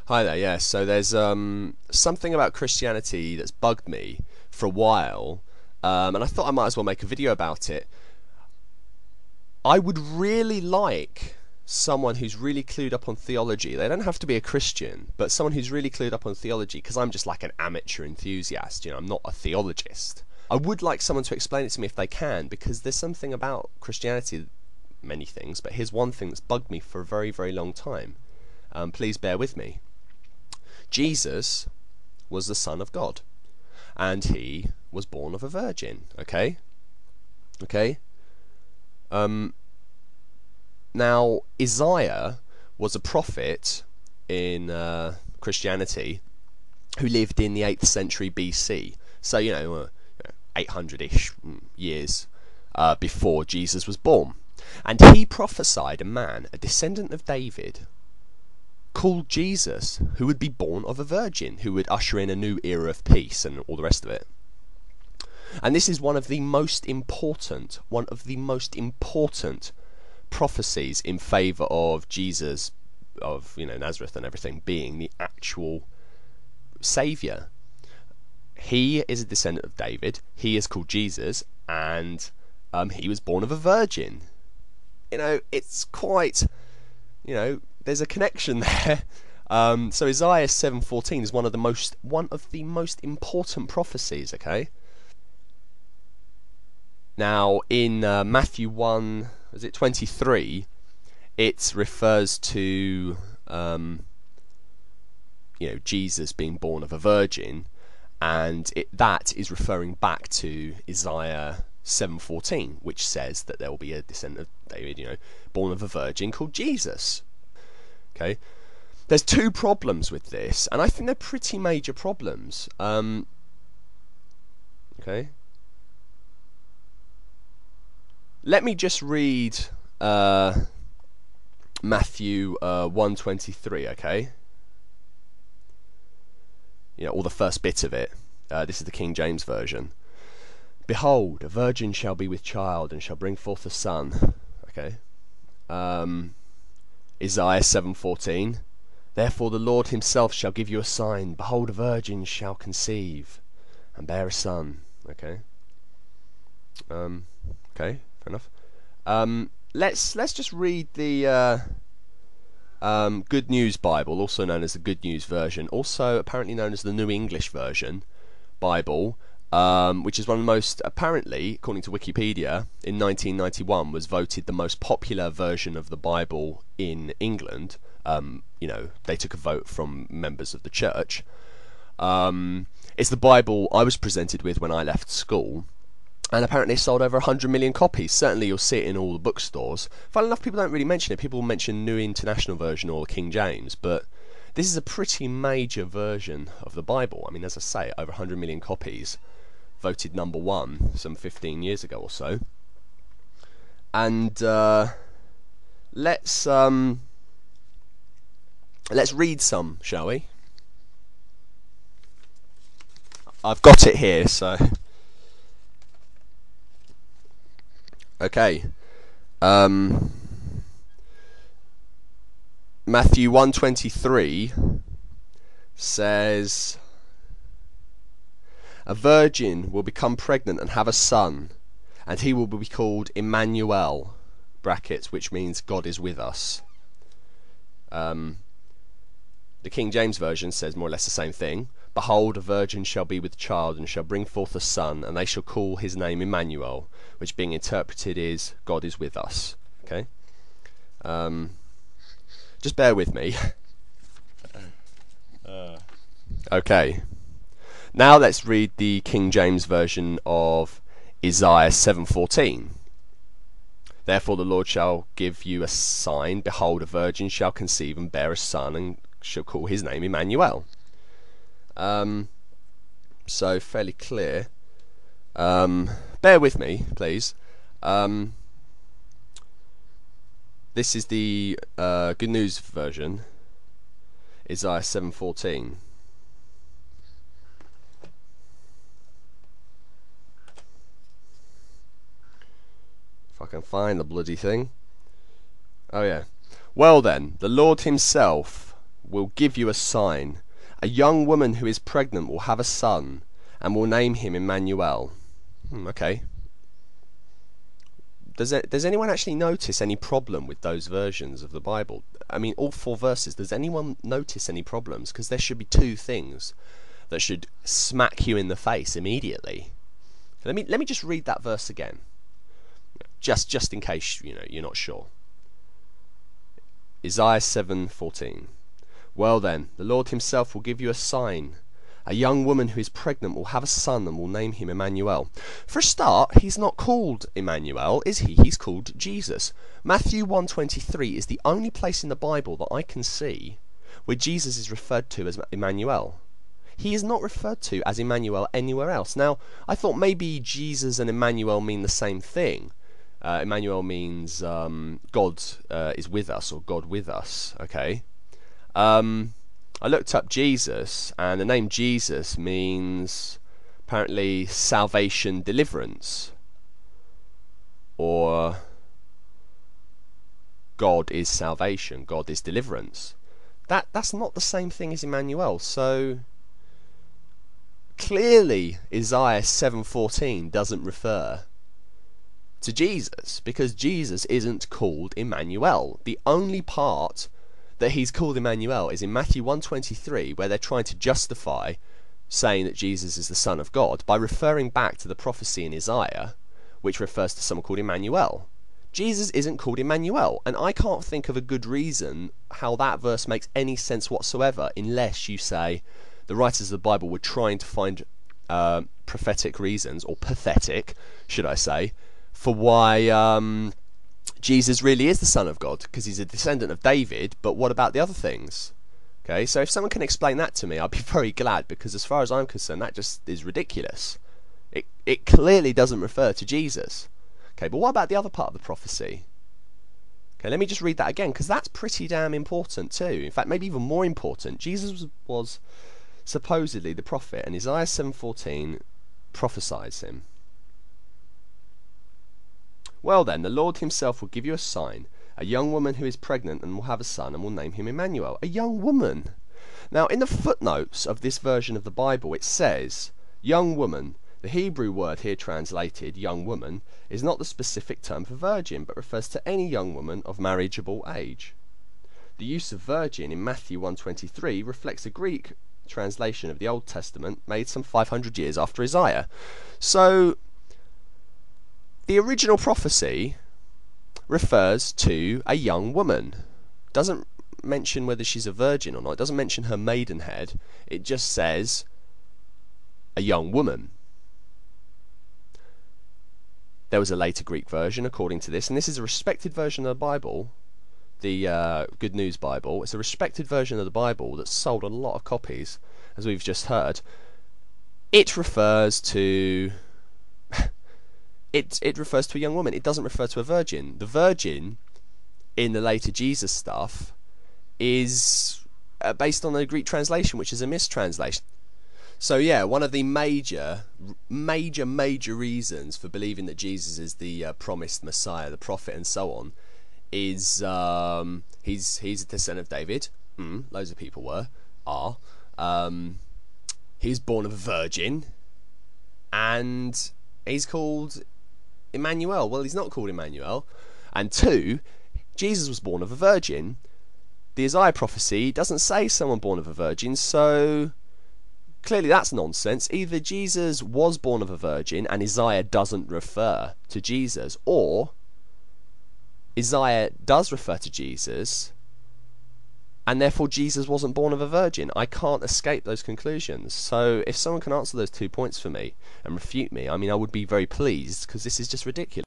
Hi there, yeah. So there's something about Christianity that's bugged me for a while, and I thought I might as well make a video about it. I would really like someone who's really clued up on theology. They don't have to be a Christian, but someone who's really clued up on theology, because I'm just like an amateur enthusiast, I'm not a theologist. I would like someone to explain it to me if they can, because there's something about Christianity, many things, but here's one thing that's bugged me for a very, very long time. Please bear with me. Jesus was the Son of God, and he was born of a virgin. Okay. Um, Now Isaiah was a prophet in Christianity who lived in the 8th century BC. So 800-ish years before Jesus was born, and he prophesied a man, a descendant of David, called Jesus, who would be born of a virgin, who would usher in a new era of peace and all the rest of it. And this is one of the most important prophecies in favour of Jesus, of Nazareth and everything, being the actual saviour. He is a descendant of David. He is called Jesus, and he was born of a virgin. It's quite, there's a connection there. So Isaiah 7:14 is one of the most important prophecies. Okay. Now in Matthew 1:23, it refers to Jesus being born of a virgin, and that is referring back to Isaiah 7:14, which says that there will be a descendant of David, born of a virgin called Jesus. Okay, there's two problems with this, and I think they're pretty major problems. Okay, let me just read Matthew 1:23. Okay, or the first bit of it. This is the King James version. Behold, a virgin shall be with child, and shall bring forth a son. Okay. Isaiah 7:14. Therefore the Lord himself shall give you a sign. Behold, a virgin shall conceive, and bear a son. Okay. Okay, fair enough. Let's just read the Good News Bible, also known as the Good News Version, also apparently known as the New English Version Bible, which is one of the most, apparently, according to Wikipedia, in 1991 was voted the most popular version of the Bible in England. They took a vote from members of the church. It's the Bible I was presented with when I left school, and apparently it sold over 100 million copies. Certainly you'll see it in all the bookstores. Funnily enough, people don't really mention it. People mention New International Version or King James, but this is a pretty major version of the Bible. I mean, as I say, over 100 million copies, voted number one some 15 years ago or so. And let's read some, shall we? I've got it here, so okay. Matthew 1:23 says, a virgin will become pregnant and have a son, and he will be called Emmanuel, brackets, which means God is with us. The King James Version says more or less the same thing. Behold, a virgin shall be with child, and shall bring forth a son, and they shall call his name Emmanuel, which being interpreted is God is with us. Okay. Just bear with me. Okay. Now let's read the King James Version of Isaiah 7:14. Therefore the Lord shall give you a sign. Behold, a virgin shall conceive and bear a son, and shall call his name Emmanuel. So fairly clear. Bear with me, please. This is the Good News Version, Isaiah 7:14. If I can find the bloody thing. Oh yeah. Well then, the Lord himself will give you a sign. A young woman who is pregnant will have a son and will name him Emmanuel. Okay. Does anyone actually notice any problem with those versions of the Bible? I mean, all 4 verses. Does anyone notice any problems? Because there should be 2 things that should smack you in the face immediately. Let me just read that verse again, just in case you're not sure. Isaiah 7:14. Well then, the Lord himself will give you a sign. A young woman who is pregnant will have a son and will name him Emmanuel. For a start, he's not called Emmanuel, is he? He's called Jesus. Matthew 1:23 is the only place in the Bible that I can see where Jesus is referred to as Emmanuel. He is not referred to as Emmanuel anywhere else. Now, I thought maybe Jesus and Emmanuel mean the same thing. Emmanuel means God is with us, or God with us. Okay. I looked up Jesus, and the name Jesus means apparently salvation, deliverance, or God is salvation, God is deliverance. That's not the same thing as Emmanuel. So clearly Isaiah 7:14 doesn't refer to Jesus, because Jesus isn't called Emmanuel. The only part that he's called Emmanuel is in Matthew 1:23, where they're trying to justify saying that Jesus is the Son of God by referring back to the prophecy in Isaiah, which refers to someone called Emmanuel. Jesus isn't called Emmanuel, and I can't think of a good reason how that verse makes any sense whatsoever, unless you say the writers of the Bible were trying to find prophetic reasons, or pathetic, should I say, for why Jesus really is the Son of God, because he's a descendant of David. But what about the other things? Okay, so if someone can explain that to me, I'd be very glad, because as far as I'm concerned, that just is ridiculous. It clearly doesn't refer to Jesus. Okay, but what about the other part of the prophecy? Okay, let me just read that again, because that's pretty damn important too. In fact, maybe even more important. Jesus was supposedly the prophet, and Isaiah 7:14 prophesies him. Well then, the Lord himself will give you a sign. A young woman who is pregnant and will have a son and will name him Emmanuel. A young woman. Now, in the footnotes of this version of the Bible, it says, young woman. The Hebrew word here translated, young woman, is not the specific term for virgin, but refers to any young woman of marriageable age. The use of virgin in Matthew 1:23 reflects a Greek translation of the Old Testament made some 500 years after Isaiah. So the original prophecy refers to a young woman. Doesn't mention whether she's a virgin or not. It doesn't mention her maidenhead. It just says a young woman. There was a later Greek version according to this, and this is a respected version of the Bible, the Good News Bible. It's a respected version of the Bible that's sold a lot of copies, as we've just heard. It refers to it refers to a young woman. It doesn't refer to a virgin. The virgin in the later Jesus stuff is based on the Greek translation, which is a mistranslation. So yeah, one of the major reasons for believing that Jesus is the promised Messiah, the prophet, and so on, is he's a descendant of David. Loads of people are. He's born of a virgin, and he's called Emmanuel. Well, he's not called Emmanuel. And 2, Jesus was born of a virgin. The Isaiah prophecy doesn't say someone born of a virgin, so clearly that's nonsense. Either Jesus was born of a virgin and Isaiah doesn't refer to Jesus, or Isaiah does refer to Jesus and therefore Jesus wasn't born of a virgin. I can't escape those conclusions. So if someone can answer those 2 points for me and refute me, I mean, I would be very pleased, because this is just ridiculous.